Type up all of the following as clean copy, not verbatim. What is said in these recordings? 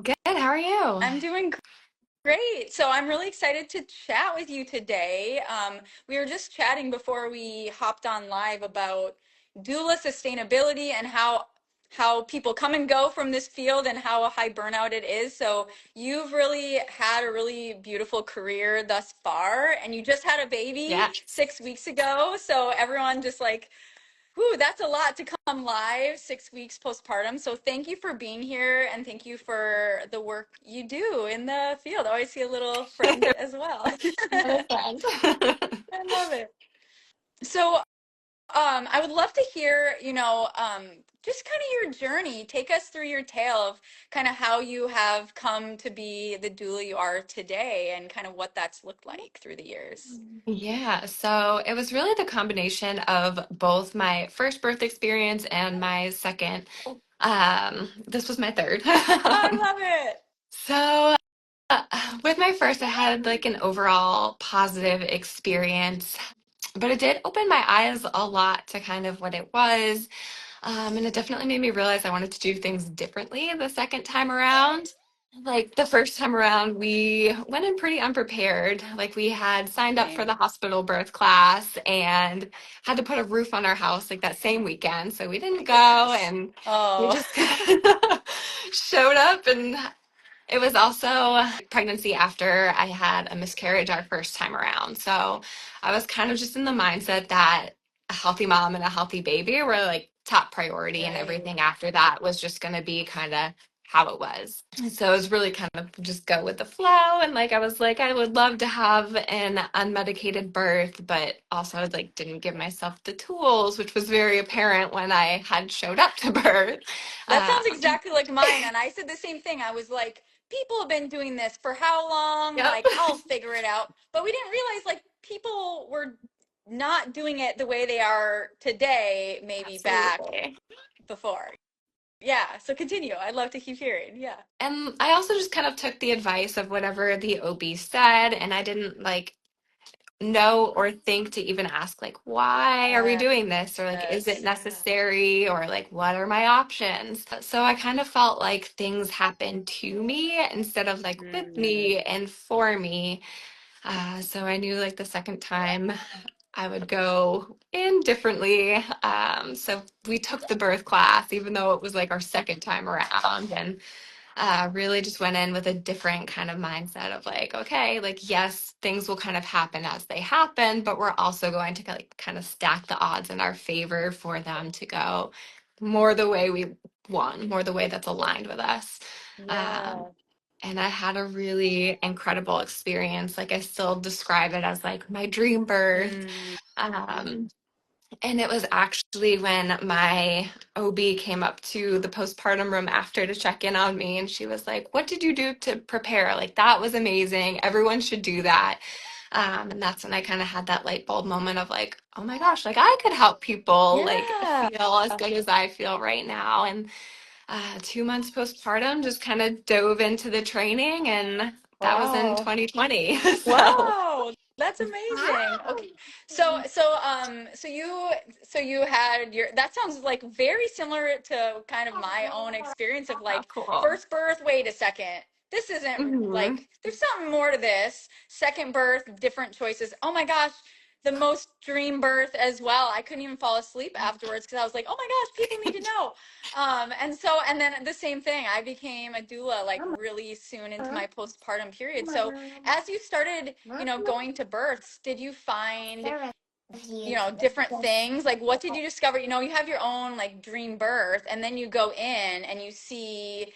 Good. How are you? I'm doing great. So I'm really excited to chat with you today. We were just chatting before we hopped on live about doula sustainability and how people come and go from this field and how high burnout it is. So you've really had a really beautiful career thus far, and you just had a baby Yeah. 6 weeks ago. So everyone just like whew, that's a lot to come live 6 weeks postpartum. So thank you for being here and thank you for the work you do in the field. I always see a little friend as well. Another friend. I love it. So I would love to hear, just kind of your journey. Take us through your tale of kind of how you have come to be the doula you are today and kind of what that's looked like through the years. Yeah, so it was really the combination of both my first birth experience and my second. This was my third. I love it. So uh, with my first, I had like an overall positive experience, but it did open my eyes a lot to kind of what it was. And it definitely made me realize I wanted to do things differently the second time around. Like the first time around, we went in pretty unprepared. Like we had signed up for Same. the hospital birth class and had to put a roof on our house like that same weekend. So we My didn't go goodness. and we Oh. just showed up. And it was also pregnancy after I had a miscarriage our first time around. So I was kind of just in the mindset that a healthy mom and a healthy baby were like top priority, and Right. everything after that was just going to be kind of how it was. So it was really kind of just go with the flow. And like I was like, I would love to have an unmedicated birth, but also like didn't give myself the tools, which was very apparent when I had showed up to birth. That sounds Um, exactly like mine. And I said the same thing. I was like, people have been doing this for how long? yep. Like, I'll figure it out. But we didn't realize like people were not doing it the way they are today, maybe back Absolutely. before. Yeah. So continue. I'd love to keep hearing. Yeah. And I also just kind of took the advice of whatever the OB said, and I didn't like know or think to even ask, like, why are we doing this? Or like, is it Yes. necessary? Or like, what are my options? So I kind of felt like things happened to me instead of like with Mm. me and for me. So I knew like the second time I would go in differently. So we took the birth class, even though it was like our second time around, and really just went in with a different kind of mindset of like, okay, like, yes, things will kind of happen as they happen, but we're also going to like kind of stack the odds in our favor for them to go more the way we want, more the way that's aligned with us. Um, Yeah. and I had a really incredible experience. Like, I still describe it as like my dream birth. Mm. Um, and it was actually when my OB came up to the postpartum room after to check in on me, and she was like, "What did you do to prepare? Like, that was amazing. Everyone should do that." And that's when I kind of had that light bulb moment of like, oh my gosh, like I could help people like Yeah. feel as good as I feel right now. And 2 months postpartum, just kind of dove into the training, and that was in Wow. 2020. So, Wow, that's amazing. Okay. So you had your that sounds like very similar to kind of my own experience of oh, like cool. first birth, wait a second. This isn't Hmm. like there's something more to this. Second birth, different choices. Oh my gosh, the most dream birth as well. I couldn't even fall asleep afterwards because I was like, "Oh my gosh, people need to know." And then the same thing. I became a doula like really soon into my postpartum period. So as you started, going to births, did you find, different things? Like, what did you discover? You have your own like dream birth, and then you go in and you see,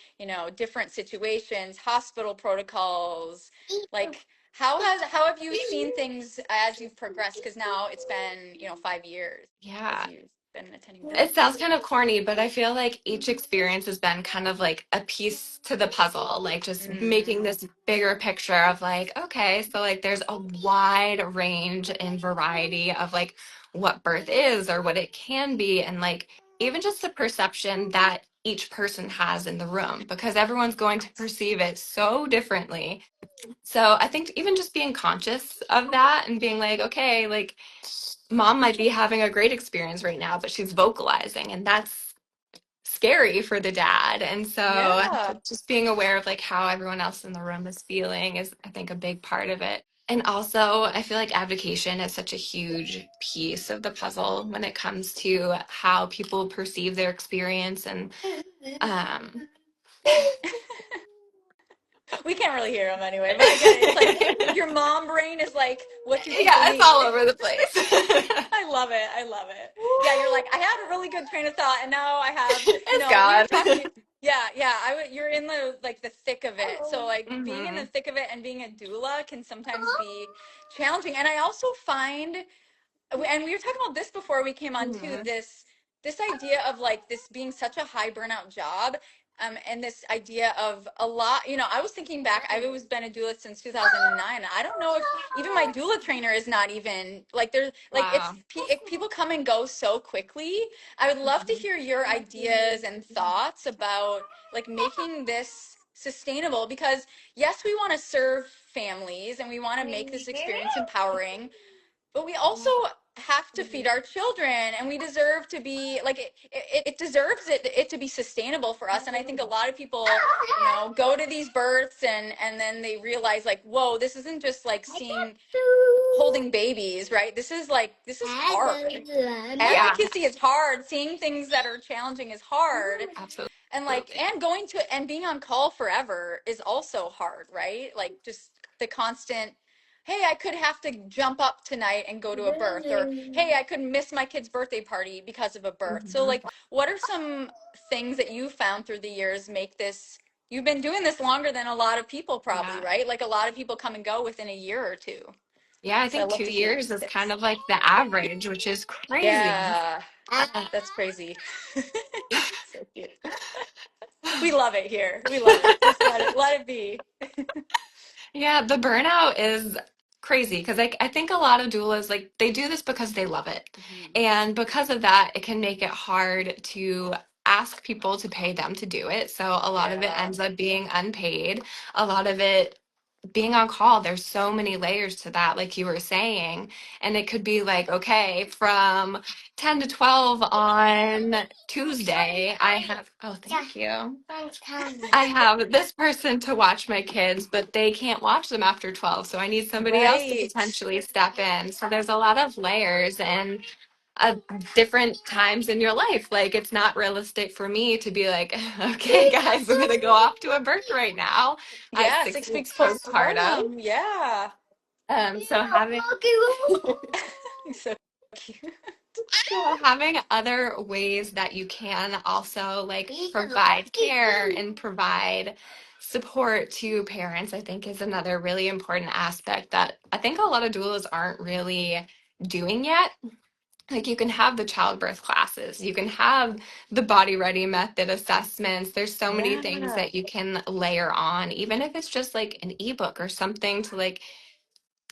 different situations, hospital protocols. Like, how have you seen things as you've progressed? Because now it's been, 5 years as Yeah. you've been attending It births. sounds kind of corny, but I feel like each experience has been kind of like a piece to the puzzle, like just Mm, making this bigger picture of like, okay, so like there's a wide range and variety of like what birth is or what it can be, and like even just the perception that each person has in the room, because everyone's going to perceive it so differently. So I think even just being conscious of that and being like, okay, like mom might be having a great experience right now, but she's vocalizing, and that's scary for the dad. And so Yeah. just being aware of like how everyone else in the room is feeling is, I think, a big part of it. And also, I feel like abdication is such a huge piece of the puzzle when it comes to how people perceive their experience. And um, We can't really hear them anyway, but I get it. It's like your mom brain is like, what do people yeah, it's all need? over the place. I love it. I love it. Yeah, you're like, I had a really good train of thought, and now I have, It's we were God. talking. Yeah, yeah. You're in the like the thick of it. So like being in the Hmm. thick of it and being a doula can sometimes be challenging. And I also find, and we were talking about this before we came on too, Hmm. this idea of like this being such a high burnout job, and this idea of a lot, I was thinking back, I've always been a doula since 2009, and I don't know if even my doula trainer is not even like, there's like, Wow. people come and go so quickly. I would love to hear your ideas and thoughts about like making this sustainable, because yes, we want to serve families and we want to make this experience empowering, but we also have to feed our children, and we deserve to be like, it deserves it to be sustainable for us. And I think a lot of people, go to these births, and then they realize like, whoa, this isn't just like seeing holding babies, right? This is hard. Yeah, Advocacy is hard. Seeing things that are challenging is hard. absolutely. And like, and going to and being on call forever is also hard, right? Like, just the constant, hey, I could have to jump up tonight and go to a birth, or hey, I could miss my kid's birthday party because of a birth. So Hmm. like, what are some things that you found through the years make this, you've been doing this longer than a lot of people probably, Yeah. right? Like, a lot of people come and go within a year or two. Yeah, I So I'd think love two to hear years is kind tips. of like the average, which is crazy. Yeah, that's crazy. So cute. We love it here. We love it. Just let it be. Yeah, the burnout is crazy because I think a lot of doulas like they do this because they love it. Mhm. And because of that, it can make it hard to ask people to pay them to do it. So a lot of it Yeah. ends up being unpaid. A lot of it being on call, there's so many layers to that, like you were saying. And it could be like, okay, from 10 to 12 on Tuesday, I have, oh, thank you. I have this person to watch my kids, but they can't watch them after 12. So I need somebody else to Right. potentially step in. So there's a lot of layers and different times in your life. Like it's not realistic for me to be like, okay, guys, we're gonna go off to a birth right now at Yeah, 6 weeks 6 weeks postpartum. postpartum. Yeah. So having So cute. so having other ways that you can also like provide care and provide support to parents, I think is another really important aspect that I think a lot of doulas aren't really doing yet. Like you can have the childbirth classes, you can have the body ready method assessments. There's so many things Yeah. that you can layer on, even if it's just like an ebook or something to like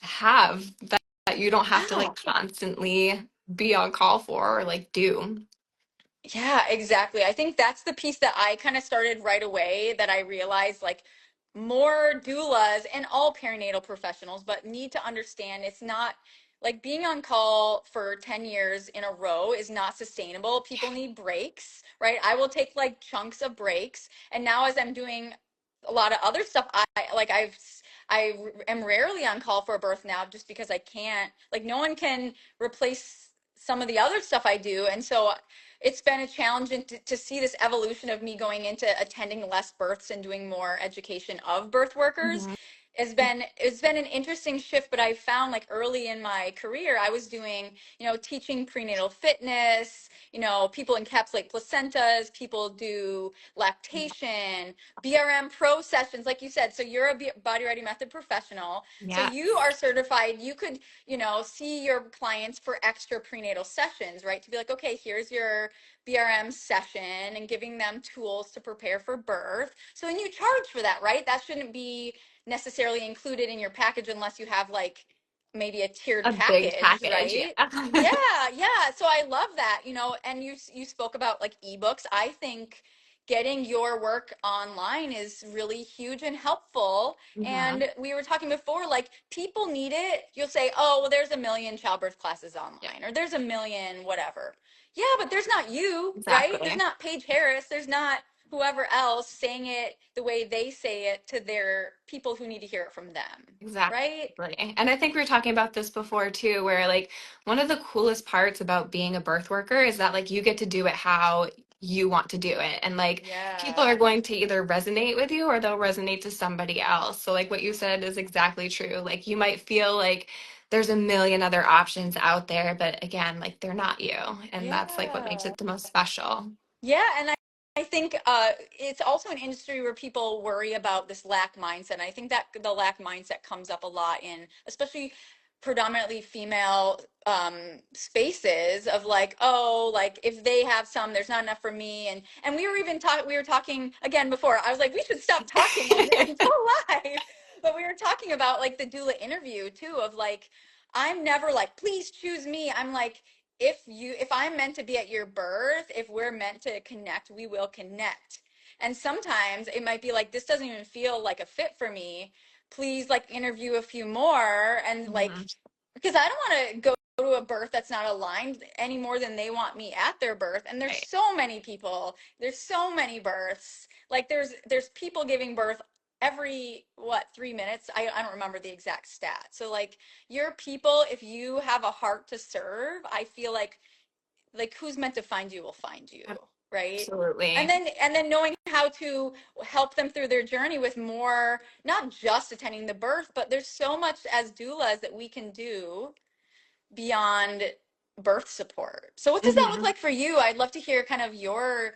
have that you don't have to Yeah. like constantly be on call for or like do. Yeah, exactly. I think that's the piece that I kind of started right away, that I realized like more doulas and all perinatal professionals, but need to understand it's not like being on call for 10 years in a row is not sustainable. People need breaks, right? I will take like chunks of breaks. And now as I'm doing a lot of other stuff, I am rarely on call for a birth now, just because I can't, like, no one can replace some of the other stuff I do. And so it's been a challenge, and to see this evolution of me going into attending less births and doing more education of birth workers Mhm. it's been an interesting shift. But I found like early in my career I was doing, teaching prenatal fitness, people encapsulate placentas, people do lactation, BRM pro sessions, like you said. So you're a body ready method professional, so Yeah, you are certified. You could, see your clients for extra prenatal sessions, right? To be like, okay, here's your BRM session, and giving them tools to prepare for birth. So then you charge for that, right? That shouldn't be necessarily included in your package unless you have like maybe a tiered a big package, package. right? Yeah. Yeah, yeah. So I love that, and you spoke about like ebooks. I think getting your work online is really huge and helpful. Hmm. And we were talking before, like people need it. You'll say, oh, well, there's a million childbirth classes Yeah, online, or there's a million whatever. Yeah, but there's not you, right? There's exactly. not Paige Harris. There's not whoever else saying it the way they say it to their people who need to hear it from them, Exactly. right? And I think we were talking about this before too, where like one of the coolest parts about being a birth worker is that like you get to do it how you want to do it. And like people are Yeah. going to either resonate with you or they'll resonate to somebody else. So like what you said is exactly true. Like you might feel like there's a million other options out there, but again, like they're not you. And that's like what makes Yeah. it the most special. Yeah, and I think it's also an industry where people worry about this lack mindset. And I think that the lack mindset comes up a lot in, especially predominantly female spaces of like, oh, like if they have some, there's not enough for me. And we were talking again before. I was like, we should stop talking and go live. But we were talking about like the doula interview too, of like, I'm never like, please choose me. I'm like, if I'm meant to be at your birth, if we're meant to connect, we will connect. And sometimes it might be like, this doesn't even feel like a fit for me. Please like interview a few more, and like, Mhm. because I don't want to go to a birth that's not aligned any more than they want me at their birth. And there's Right. so many people, there's so many births. Like there's people giving birth every 3 minutes. I don't remember the exact stat. So like your people, if you have a heart to serve, I feel like who's meant to find you will find you, right? and Absolutely. then and then knowing how to help them through their journey with more, not just attending the birth, but there's so much as doulas that we can do beyond birth support. So what does that look Hmm. like for you? I'd love to hear kind of your,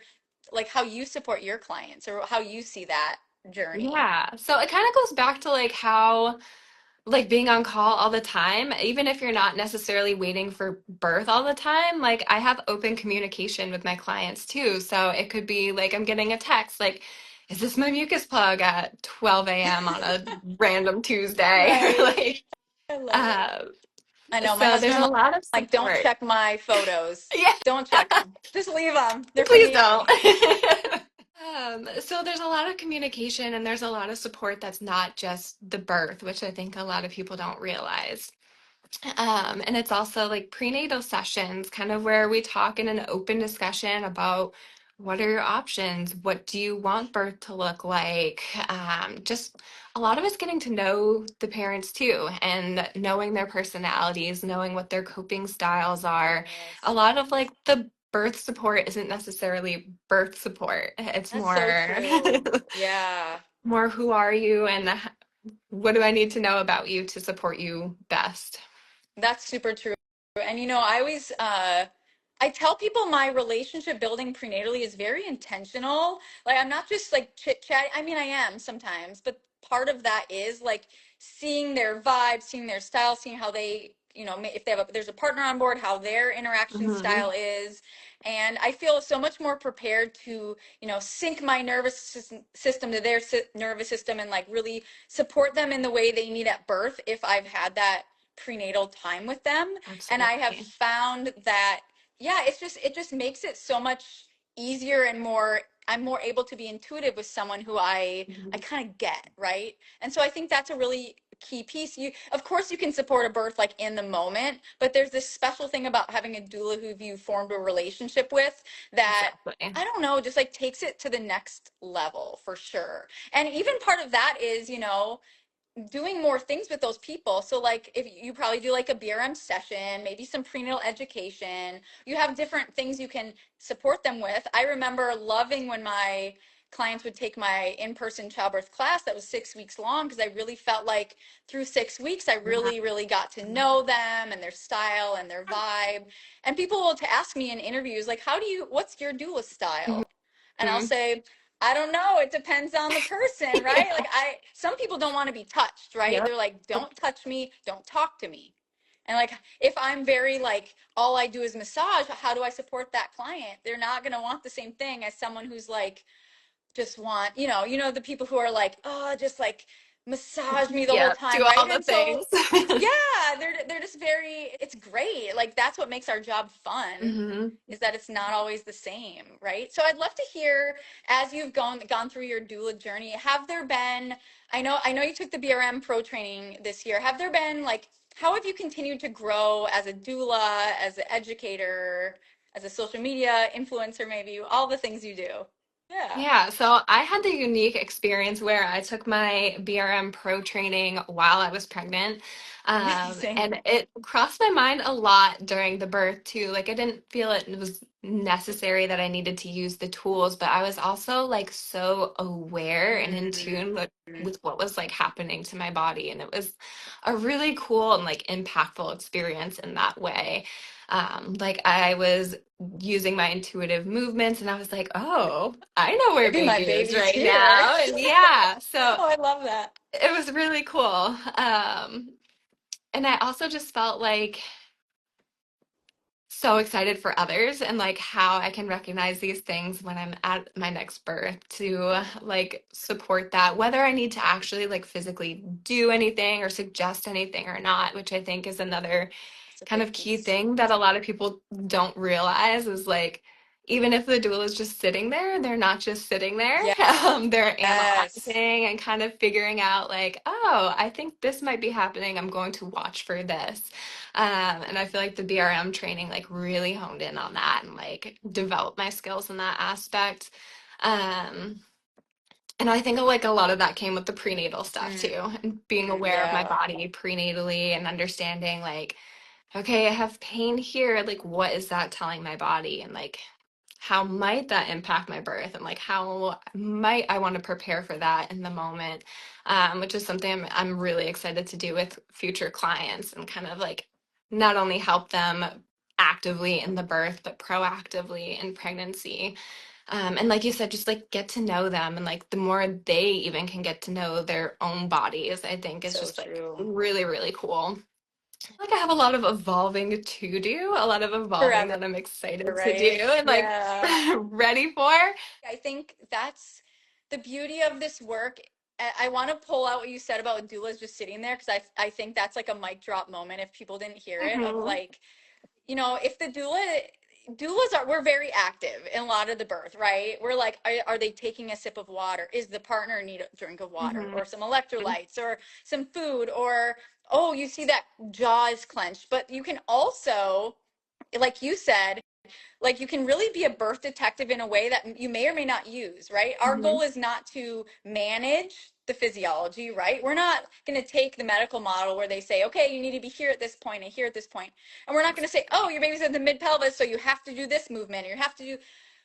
like how you support your clients or how you see that journey. Yeah. So it kind of goes back to like how like being on call all the time, even if you're not necessarily waiting for birth all the time, like I have open communication with my clients too. So it could be like I'm getting a text like, is this my mucus plug at 12 a.m. on a random Tuesday? Or Right. like, I love it. uh, I know my so there's husband a lot of like, don't support. check my photos. Yeah, Don't check them. Just leave them. They're for please me don't. only. So there's a lot of communication and there's a lot of support that's not just the birth, which I think a lot of people don't realize. And it's also like prenatal sessions, kind of where we talk in an open discussion about what are your options? What do you want birth to look like? Just a lot of it's getting to know the parents too, and knowing their personalities, knowing what their coping styles are. A Yes. lot of like the birth support isn't necessarily birth support. It's That's so more true. Yeah. more who are you and what do I need to know about you to support you best? That's super true. And I always I tell people my relationship building prenatally is very intentional. Like I'm not just like chit chat. I mean, I am sometimes, but part of that is like seeing their vibe, seeing their style, seeing how they, if they have there's a partner on board, how their interaction Hmm. style is. And I feel so much more prepared to, sync my system to their nervous system and like really support them in the way they need at birth if I've had that prenatal time with them. And I have Absolutely. found that, yeah, it just makes it so much easier and more, I'm more able to be intuitive with someone who I Mhm. kind of get, right? And so I think that's a really key piece. You, of course, you can support a birth like in the moment, but there's this special thing about having a doula who you formed a relationship with that, Exactly. I don't know, just like takes it to the next level for sure. And even part of that is, doing more things with those people. So like if you probably do like a BRM session, maybe some prenatal education, you have different things you can support them with. I remember loving when my clients would take my in-person childbirth class that was 6 weeks long because I really felt like through 6 weeks I Yeah. really really got to know them and their style and their vibe. And people will to ask me in interviews like, what's your doula style? And I'll Mhm. say, I don't know. It depends on the person, right? Like some people don't want to be touched, right? Yep. They're like, don't touch me, don't talk to me. And like, if I'm very like, all I do is massage, how do I support that client? They're not going to want the same thing as someone who's like, just want, the people who are like, oh, just like massage me the whole Yeah, time, do right? all the And so things. yeah, they're just very, it's great. Like that's what makes our job fun, Hmm. is that it's not always the same, right? So I'd love to hear, as you've gone through your doula journey, have there been, I know you took the BRM pro training this year. Have there been like, how have you continued to grow as a doula, as an educator, as a social media influencer, maybe all the things you do? Yeah. Yeah, so I had the unique experience where I took my BRM pro training while I was pregnant. Amazing. And it crossed my mind a lot during the birth too. Like I didn't feel it was necessary that I needed to use the tools, but I was also like so aware and in tune with what was like happening to my body. And it was a really cool and like impactful experience in that way. Like I was using my intuitive movements and I was like, oh, I know where Maybe my baby is baby's right here. now. And yeah, so Oh, I love that. it was really cool. And I also just felt like so excited for others and like how I can recognize these things when I'm at my next birth to like support that, whether I need to actually like physically do anything or suggest anything or not, which I think is another It's a kind big of key piece. thing that a lot of people don't realize is like even if the doula is just sitting there, they're not just sitting there. They're Yes. analyzing and kind of figuring out like, oh, I think this might be happening. I'm going to watch for this. And I feel like the BRM training like really honed in on that and like developed my skills in that aspect. Um, and I think like a lot of that came with the prenatal stuff Mm, too, and being aware of my yeah. body prenatally and understanding like okay, I have pain here. Like, what is that telling my body? And like, how might that impact my birth? And like, how might I want to prepare for that in the moment? Which is something I'm really excited to do with future clients and kind of like not only help them actively in the birth, but proactively in pregnancy. And like you said, just like get to know them. And like the more they even can get to know their own bodies, I think is So just like true. really, really cool. Like I have a lot of evolving to do, a lot of evolving Forever, that I'm excited to do right? and like Yeah. ready for. I think that's the beauty of this work. I want to pull out what you said about doulas just sitting there, because I think that's like a mic drop moment if people didn't hear it, of Hmm. like, if the doulas are, we're very active in a lot of the birth, right? We're like, are they taking a sip of water? Is the partner need a drink of water Hmm. or some electrolytes or some food? Or, oh, you see that jaw is clenched. But you can also, like you said, like you can really be a birth detective in a way that you may or may not use, right? Our Hmm. goal is not to manage the physiology, right? We're not going to take the medical model where they say, okay, you need to be here at this point and here at this point. And we're not going to say, oh, your baby's in the mid pelvis, so you have to do this movement, or you have to do.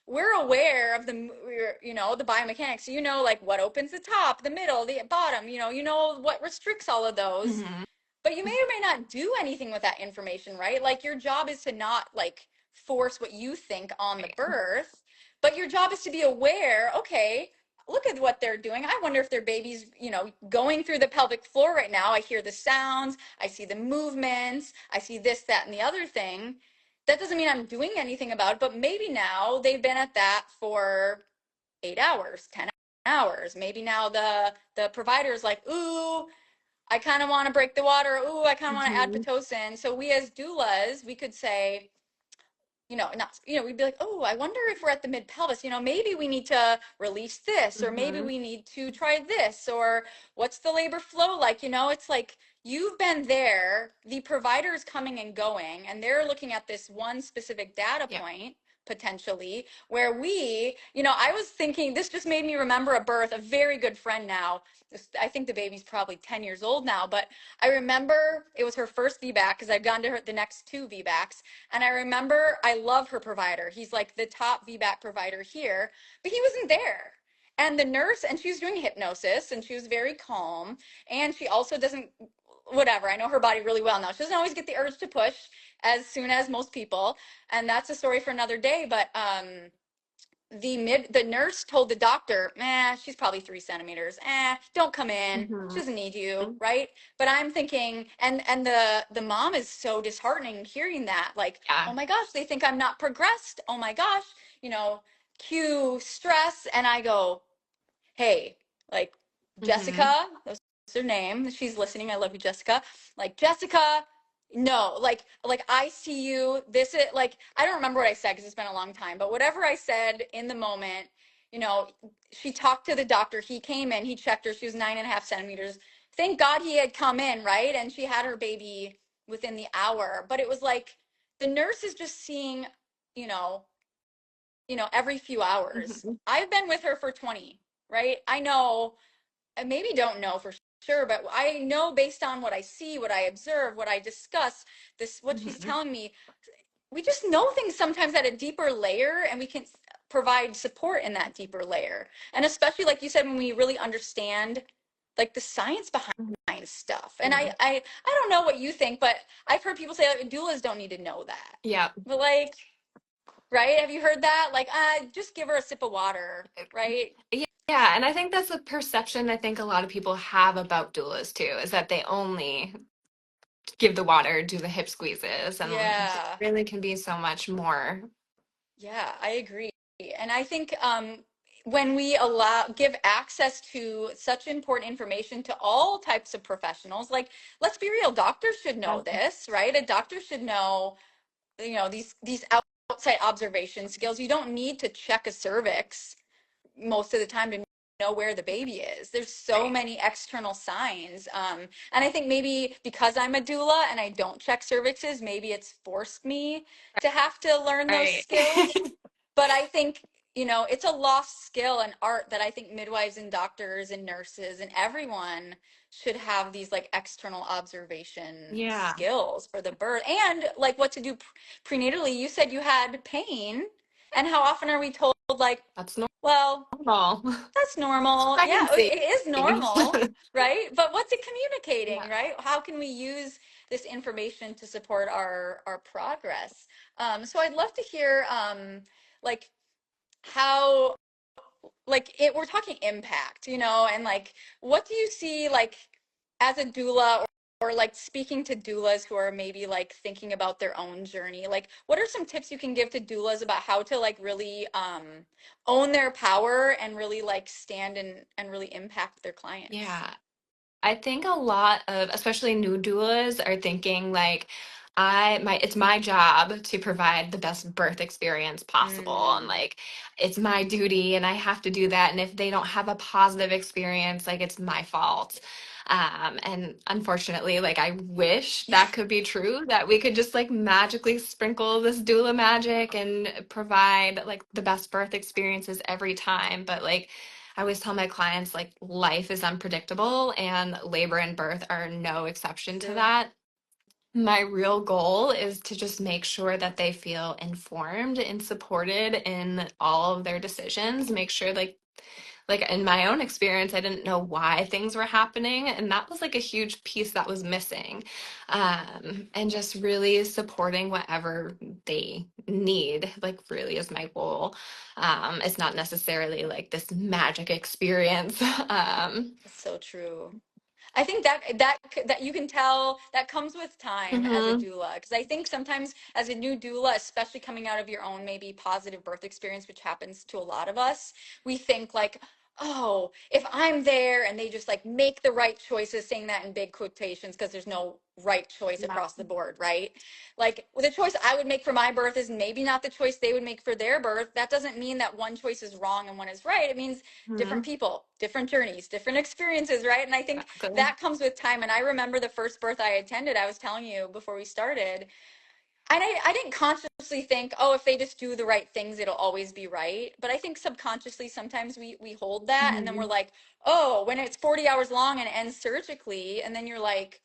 We're aware of the biomechanics. So like what opens the top, the middle, the bottom, what restricts all of those. Hmm. But you may or may not do anything with that information, right? Like your job is to not like force what you think on the Right. birth, but your job is to be aware, okay, look at what they're doing. I wonder if their baby's, going through the pelvic floor right now. I hear the sounds, I see the movements, I see this, that, and the other thing. That doesn't mean I'm doing anything about it, but maybe now they've been at that for 8 hours, 10 hours. Maybe now the provider is like, ooh, I kind of want to break the water. Ooh, I kind of want to add Hmm. Pitocin. So we as doulas, we could say, not, we'd be like, oh, I wonder if we're at the mid pelvis, maybe we need to release this, or maybe Hmm. we need to try this, or what's the labor flow like? It's like you've been there, the provider is coming and going, and they're looking at this one specific data Yeah. point potentially where I was thinking, this just made me remember a birth, a very good friend now. I think the baby's probably 10 years old now, but I remember it was her first VBAC because I've gone to the next two VBACs. And I remember I love her provider. He's like the top VBAC provider here, but he wasn't there. And the nurse, and she was doing hypnosis and she was very calm. And she also doesn't, whatever, I know her body really well now. She doesn't always get the urge to push as soon as most people. And that's a story for another day. But the nurse told the doctor, she's probably 3 centimeters. Don't come in. She Hmm. doesn't need you, right? But I'm thinking, and the mom is so disheartening hearing that, like, Yeah. oh my gosh, they think I'm not progressed. Oh my gosh, you know, cue stress. And I go, hey, like Hmm. Jessica, her name. She's listening. I love you, Jessica. Like, Jessica, no, like I see you. This is like, I don't remember what I said because it's been a long time, but whatever I said in the moment, you know, she talked to the doctor. He came in, he checked her. She was 9.5 centimeters. Thank God he had come in, right? And she had her baby within the hour. But it was like the nurse is just seeing, you know, every few hours. Mhm. I've been with her for 20, right? I know, I maybe don't know for sure, but I know based on what I see, what I observe, what I discuss, this what she's Mhm. telling me. We just know things sometimes at a deeper layer, and we can provide support in that deeper layer. And especially like you said, when we really understand like the science behind stuff. And Mhm. I don't know what you think, but I've heard people say like doulas don't need to know that. Yeah. But like, right? Have you heard that? Like, just give her a sip of water, right? Yeah, and I think that's a perception I think a lot of people have about doulas too, is that they only give the water, do the hip squeezes, and there Yeah. really can be so much more. Yeah, I agree. And I think when we give access to such important information to all types of professionals, like, let's be real, doctors should know this, right? A doctor should know, these outside observation skills. You don't need to check a cervix most of the time to know where the baby is. There's so Right. many external signs. And I think maybe because I'm a doula and I don't check cervixes, maybe it's forced me to have to learn those Right. skills. But I think, it's a lost skill and art that I think midwives and doctors and nurses and everyone should have these like external observation Yeah, skills for the birth and like what to do prenatally. You said you had pain, and how often are we told like, that's well, normal. that's It's normal. Yeah, pregnancy. it is normal, right? But what's it Yeah. communicating, right? How can we use this information to support our progress? So I'd love to hear like how we're talking impact, and like what do you see like as a doula, or like speaking to doulas who are maybe like thinking about their own journey, like what are some tips you can give to doulas about how to like really own their power and really like stand and really impact their clients? Yeah. I think a lot of, especially new doulas, are thinking like, it's my job to provide the best birth experience possible, and Mm, like, it's my duty, and I have to do that. And if they don't have a positive experience, like, it's my fault. And unfortunately, like, I wish yeah, that could be true, that we could just like magically sprinkle this doula magic and provide like the best birth experiences every time. But like, I always tell my clients, like, life is unpredictable and labor and birth are no exception to true. that. My real goal is to just make sure that they feel informed and supported in all of their decisions, make sure like in my own experience, I didn't know why things were happening, and that was like a huge piece that was missing. And just really supporting whatever they need, like, really is my goal. It's not necessarily like this magic experience. That's so true. I think that you can tell that comes with time as a Mhm. doula, because I think sometimes as a new doula, especially coming out of your own maybe positive birth experience, which happens to a lot of us, we think like, oh, if I'm there and they just like make the right choices, saying that in big quotations because there's no right choice Yeah. across the board, right? Like, the choice I would make for my birth is maybe not the choice they would make for their birth. That doesn't mean that one choice is wrong and one is right. It means different Mhm. people, different journeys, different experiences, right? And I think Exactly. that comes with time. And I remember the first birth I attended, I was telling you before we started, and I didn't consciously think, oh, if they just do the right things, it'll always be right. But I think subconsciously, sometimes we hold that, and then we're Mhm. like, oh, when it's 40 hours long and ends surgically, and then you're like,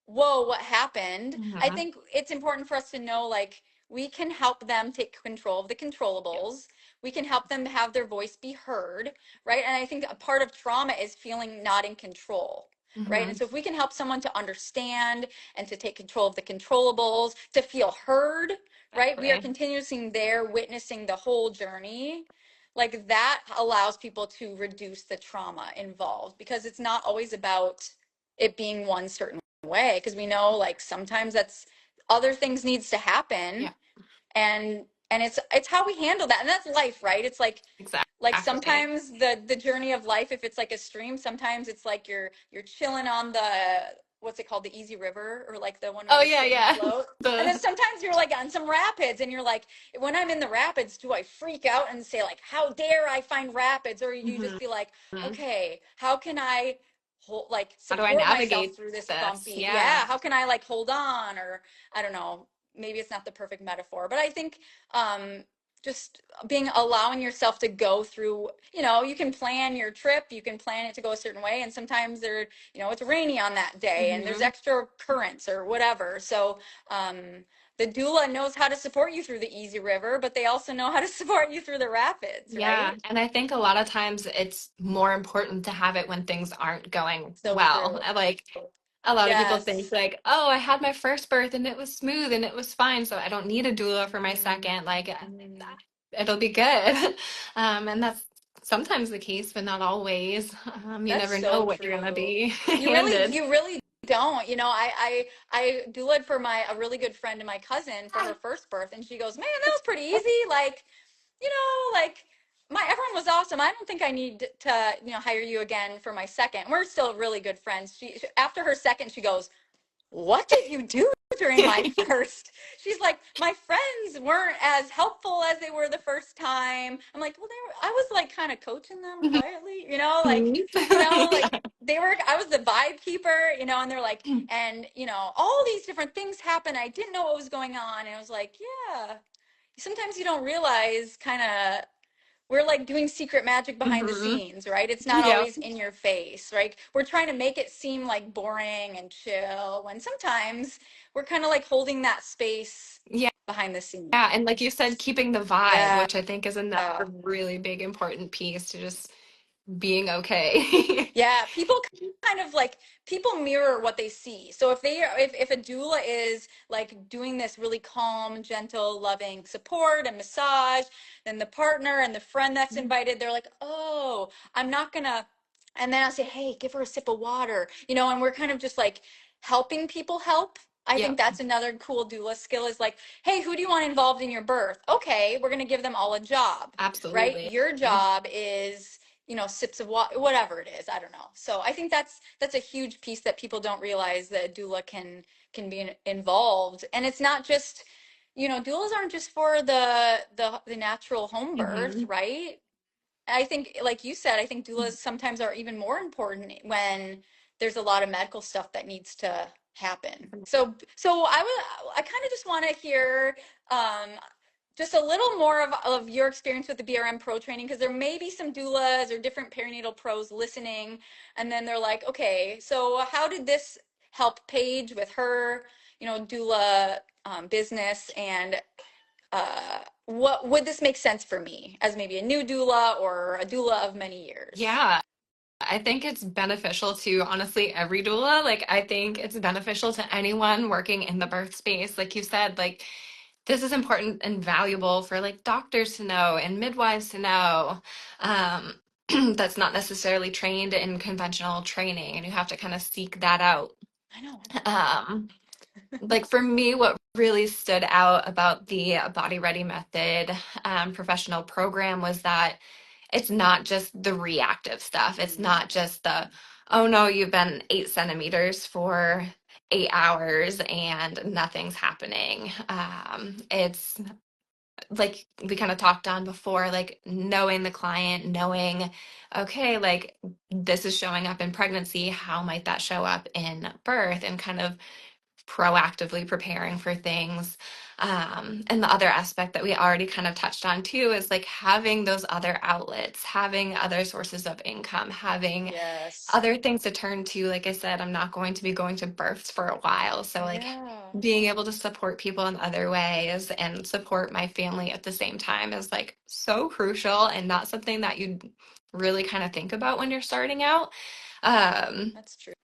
whoa, what happened? I Mhm. think it's important for us to know like we can help them take control of the Yeah. controllables. We can help them have their voice be heard, right? And I think a part of trauma is feeling not in control, right? And Mhm. so if we can help someone to understand and to take control of the controllables, to feel heard, right? We are Exactly. continuously there witnessing the whole journey. Like, that allows people to reduce the trauma involved, because it's not always about it being one certain way, because we know like sometimes that's other things needs to happen, Yeah. and And it's how we handle that. And that's life, right? It's like Exactly. sometimes the journey of life, if it's like a stream, sometimes it's like you're chilling on the, what's it called, the easy river, or like the one where Oh you yeah, sit and yeah. float. And then The sometimes you're like on some rapids and you're like, when I'm in the rapids, do I freak out and say like, how dare I find rapids? Or you just Mhm. be like, okay, how can I like How do I support myself navigate through this this? bumpy, Yeah. yeah, how can I like hold on? Or I don't know, maybe it's not the perfect metaphor, but I think just being, allowing yourself to go through, you can plan your trip, you can plan it to go a certain way, and sometimes it's rainy on that day and there's Hmm. extra currents or whatever. So um the doula knows how to support you through the easy river, but they also know how to support you through the rapids, Yeah, right? and I think a lot of times it's more important to have it when things aren't going So well. true. Like a lot of people think Yes. like, "Oh, I had my first birth and it was smooth and it was fine, so I don't need a doula for my Mm, second. Like mm. it'll be good." And that's sometimes the case, but not always. You That's never know so what you're gonna true. be You really, handed. you really don't. I doulaed for a really good friend and my cousin for her first birth, and she goes, "Man, that was pretty easy. Like my everyone was awesome. I don't think I need to, hire you again for my second." We're still really good friends. After her second, she goes, "What did you do during my first?" She's like, "My friends weren't as helpful as they were the first time." I'm like, "Well, I was like kind of coaching them quietly, like Yeah. they were, I was the vibe keeper, and they're like, and all these different things happen. I didn't know what was going on." And I was like, "Yeah, sometimes you don't realize kind of, we're like doing secret magic behind the Hmm. scenes, right? It's not Yep. always in your face, right? We're trying to make it seem like boring and chill when sometimes we're kind of like holding that space Yeah. behind the scenes." Yeah, and like you said, keeping the vibe, Yeah. which I think is another really big important piece to just being okay. Yeah, people kind of like, people mirror what they see. So if a doula is like doing this really calm, gentle, loving support and massage, then the partner and the friend that's invited, they're like, "Oh, I'm not gonna," and then I'll say, "Hey, give her a sip of water," and we're kind of just like helping people help. I think Yep, that's another cool doula skill, is like, "Hey, who do you want involved in your birth?" Okay, we're gonna give them all a job, right? absolutely. Your job is, sips of water, whatever it is. I don't know. So I think that's a huge piece that people don't realize, that a doula can be involved. And it's not just, doulas aren't just for the natural home birth, Hmm. right? I think, like you said, I think doulas sometimes are even more important when there's a lot of medical stuff that needs to happen. So I kind of just want to hear um, just a little more of your experience with the BRM Pro training, because there may be some doulas or different perinatal pros listening, and then they're like, "Okay, so how did this help Paige with her, doula business, and what would this make sense for me as maybe a new doula or a doula of many years?" Yeah, I think it's beneficial to honestly every doula. Like, I think it's beneficial to anyone working in the birth space. Like you said, like, this is important and valuable for like doctors to know and midwives to know. Um, that's not necessarily trained in conventional training, and you have to kind of seek that out. I know. Um, like for me, what really stood out about the Body Ready Method professional program was that it's not just the reactive stuff. It's Mm, not just the, oh no, you've been 8 centimeters for 8 hours and nothing's happening. It's like we kind of talked on before, like knowing the client, knowing, okay, like this is showing up in pregnancy. How might that show up in birth? And kind of proactively preparing for things. And the other aspect that we already kind of touched on too is like having those other outlets, having other sources of income, having yes. other things to turn to. Like I said, I'm not going to be going to births for a while. So, like, Yeah. being able to support people in other ways and support my family at the same time is like so crucial and not something that you really kind of think about when you're starting out. Um, That's true.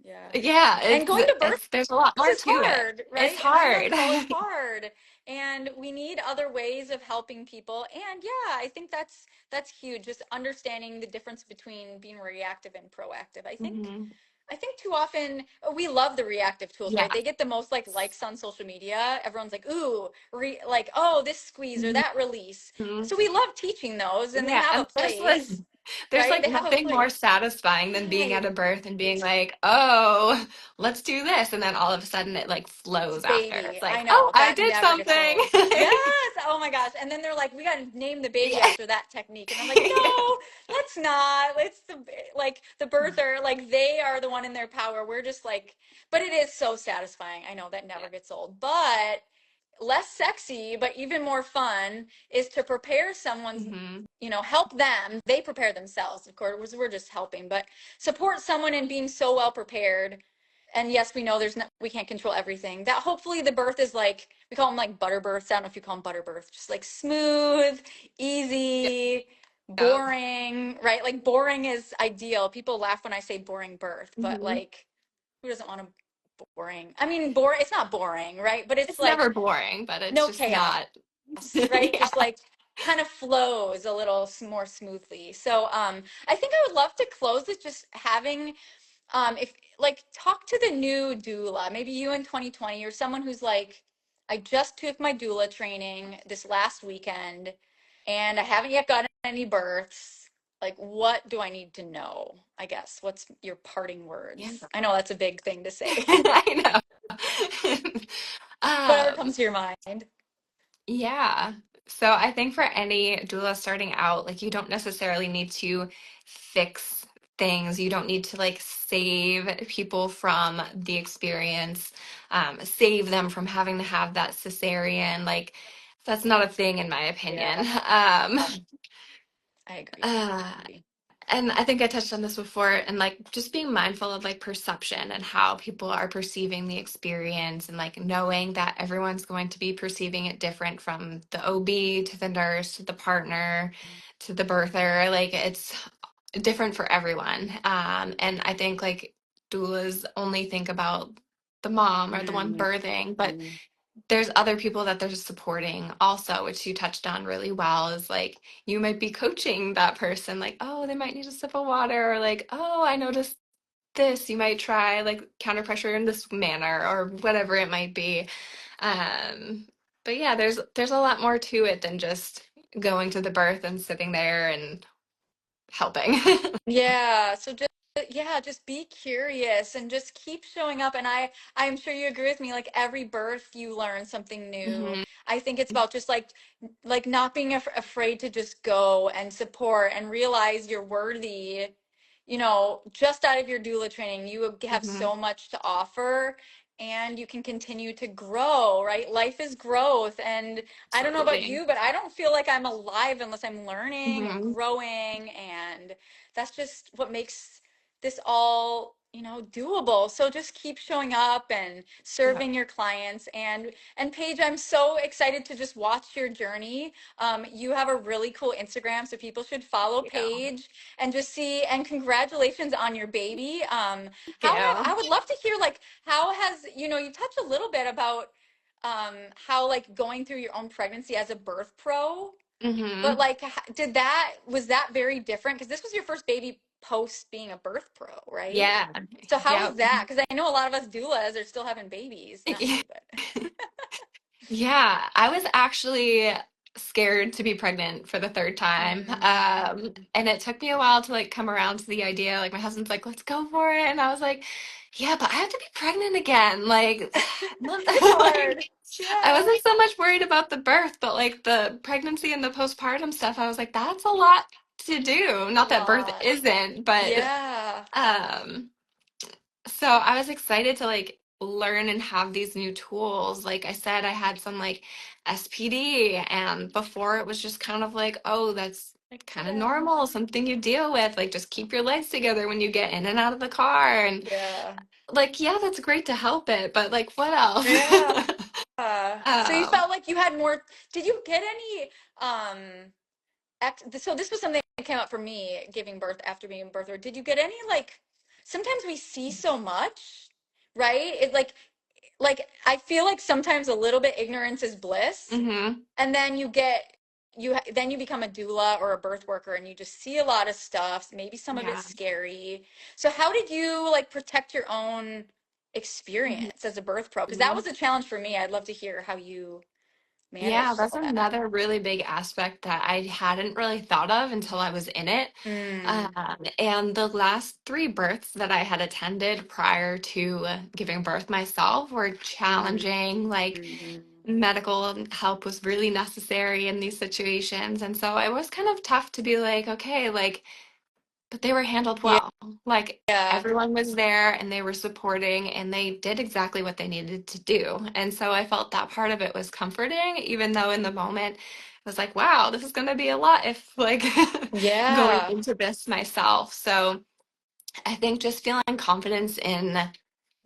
Yeah. yeah, And going to birth there's a lot more is to it. hard, It's right? hard. Prenatal is hard. And we need other ways of helping people. And yeah, I think that's huge. Just understanding the difference between being reactive and proactive. I think Mhm. I think too often we love the reactive tools, right? Yeah. They get the most like likes on social media. Everyone's like, "Ooh, like oh, this squeeze or that release." Mhm. So we love teaching those, and they Yeah, have a and place, there's right? like They have a nothing more place, satisfying than being right? at a birth and being like, "Oh, let's do this." And then all of a sudden it like flows after. Baby, It's I like, "Oh, know I that did never gets something." old. Yes. Oh my gosh. And then they're like, we got to name the baby Yeah. after that technique. And I'm like, no, let's not. Let's like the birther, like they are the one in their power. We're just like, but it is so satisfying. I know that never gets old. But less sexy, but even more fun is to prepare someone's, Hmm. help them. They prepare themselves. Of course, we're just helping, but support someone in being so well prepared. And yes, we know we can't control everything. That hopefully the birth is like, we call them like butter births. I don't know if you call them butter births, just like smooth, easy, Yeah. boring, right? Like boring is ideal. People laugh when I say boring birth, but Hmm. like, who doesn't want a boring? I mean, boring, it's not boring, right? But it's It's never like boring, but it's no just chaos, not. right? Yeah. Just like kind of flows a little more smoothly. So I think I would love to close with just having if like talk to the new doula, maybe you in 2020 or someone who's like, I just took my doula training this last weekend and I haven't yet gotten any births. Like, what do I need to know? I guess. What's your parting Yeah. words? I know that's a big thing to say. I know. Whatever comes to your mind. Yeah. So I think for any doula starting out, like you don't necessarily need to fix things. You don't need to like save people from the experience, save them from having to have that cesarean. Like that's not a thing in my Yeah, opinion. I agree. Uh, and I think I touched on this before, and like just being mindful of like perception and how people are perceiving the experience, and like knowing that everyone's going to be perceiving it different from the OB to the nurse to the partner to the birther. Like it's different for everyone. And I think like doulas only think about the mom or the one Mm, birthing, but mm, there's other people that they're supporting also, which you touched on really well, is like you might be coaching that person like, oh, they might need a sip of water, or like, oh, I noticed this, you might try like counter pressure in this manner or whatever it might be. um but yeah, there's a lot more to it than just going to the birth and sitting there and helping. Yeah, so just be curious and just keep showing up. And I'm sure you agree with me, like every birth you learn something new. Hmm. I think it's about just like not being afraid to just go and support and realize you're worthy. Just out of your doula training, you have Hmm. so much to offer and you can continue to grow, right? Life is growth. And I don't know about Absolutely. you, but I don't feel like I'm alive unless I'm learning and Hmm. growing, and that's just what makes this all doable. So just keep showing up and Yeah. serving your clients. And Paige, I'm so excited to just watch your journey. You have a really cool Instagram, so people should follow Thank you. Paige and just see. And congratulations on your baby. Thank I you. would love to hear, like, how has, you touched a little bit about how like going through your own pregnancy as a birth pro, but Hmm. like, was that very different? Because this was your first baby post being a birth pro, right? Yeah. So how was Yep. that? Because I know a lot of us doulas are still having babies. Not me, but Yeah, I was actually scared to be pregnant for the third time. mm. And it took me a while to like come around to the idea. Like my husband's like, let's go for it. And I was like, yeah, but I have to be pregnant again. Like, It's hard. like I Yeah, wasn't so much worried about the birth, but like the pregnancy and the postpartum stuff, I was like, that's a lot to do. a Not that birth lot. isn't, but Yeah. um so I was excited to like learn and have these new tools. Like I said, I had some like SPD, and before it was just kind of like, oh, that's Like, kind of yeah. normal, something you deal with. Like just keep your legs together when you get in and out of the car. And Yeah. like, yeah, that's great to help it, but like what else? Yeah. So you um, felt like you had more. Did you get any so this was something that came up for me giving birth after being birth, or did you get any, like, sometimes we see so much, right? It like I feel like sometimes a little bit ignorance is bliss, mhm, and then you get then you become a doula or a birth worker and you just see a lot of stuff, maybe some of it's Yeah. scary. So how did you like protect your own experience as a birth pro? Because that Mhm. was a challenge for me. I'd love to hear how you Yeah, managed that's all that. another really big aspect that I hadn't really thought of until I was in it. Mm, And the last three births that I had attended prior to giving birth myself were mm, challenging. Like, mm. medical help was really necessary in these situations. And so it was kind of tough to be like, okay, like, but they were handled Yeah, well. Like, yeah, everyone was there and they were supporting and they did exactly what they needed to do. And so I felt that part of it was comforting, even though in the moment I was like, wow, this is going to be a lot if like going yeah. into this myself. So I think just feeling confidence in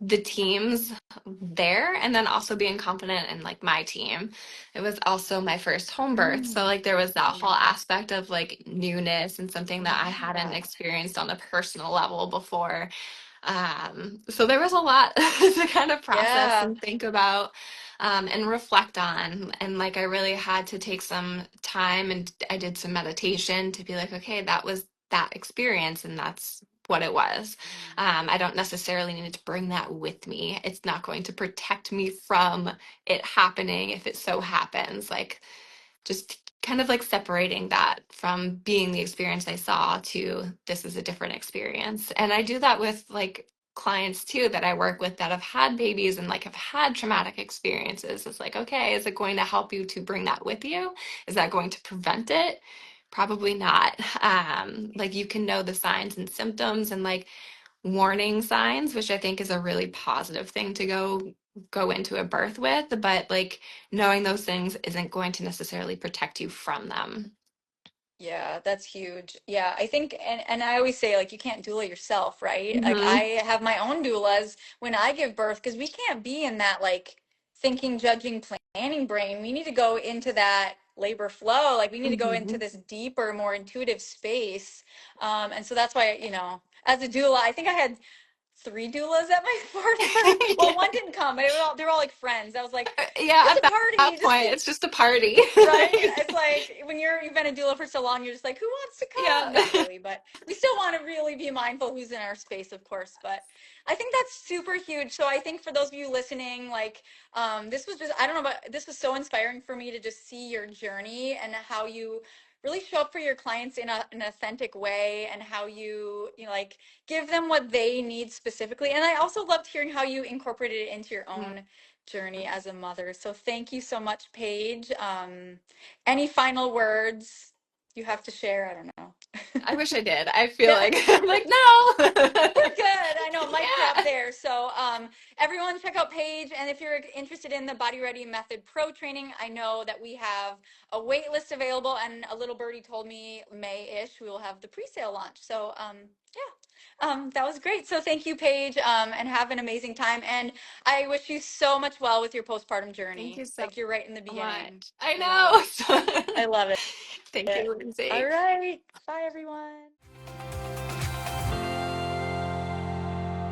the teams there and then also being confident in like my team. It was also my first home birth. So Mm, like there was that whole aspect of like newness and something that I hadn't yeah, experienced on a personal level before. So there was a lot to kind of process yeah, and think about and reflect on. And like I really had to take some time and I did some meditation to be like, okay, that was that experience and that's what it was. I don't necessarily need to bring that with me. It's not going to protect me from it happening if it so happens. Like just kind of like separating that from being the experience I saw to this is a different experience. And I do that with like clients too that I work with that have had babies and like have had traumatic experiences. It's like, okay, is it going to help you to bring that with you? Is that going to prevent it? Probably not. Like you can know the signs and symptoms and like warning signs, which I think is a really positive thing to go into a birth with, but like knowing those things isn't going to necessarily protect you from them. yeah, that's huge. Yeah, I think, and I always say like you can't doula yourself, right? Like Hmm. I have my own doulas when I give birth because we can't be in that like thinking, judging, planning brain. We need to go into that labor flow. Like we need to go into Hmm. this deeper, more intuitive space. And so that's why, as a doula, I think I had three doulas at my fourth birth. Well, one Yeah. didn't come, but they were all like friends. I was like, Yeah, it's at a party. that Just point, it's just a party. right? It's like when you've been a doula for so long, you're just like, who wants to Yeah. come? Not really, but we still want to really be mindful who's in our space, of course. But I think that's super huge. So I think for those of you listening, like this was just I don't know, but this was so inspiring for me to just see your journey and how you really show up for your clients in an authentic way and how you like give them what they need specifically. And I also loved hearing how you incorporated it into your own journey as a mother. So thank you so much, Paige. Any final words you have to share? I don't know. I wish I did. I feel Yeah. like I'm like, no. We're good. I know, mic drop Yeah. there. So, everyone check out Paige. And if you're interested in the Body Ready Method Pro training, I know that we have a wait list available. And a little birdie told me May-ish, we will have the pre-sale launch. So, yeah, that was great. So thank you, Paige, and have an amazing time. And I wish you so much well with your postpartum Thank journey. you so Like you're right in the much. beginning. I I know. know. I love Thank it. you, All Lindsay. right. Bye, everyone.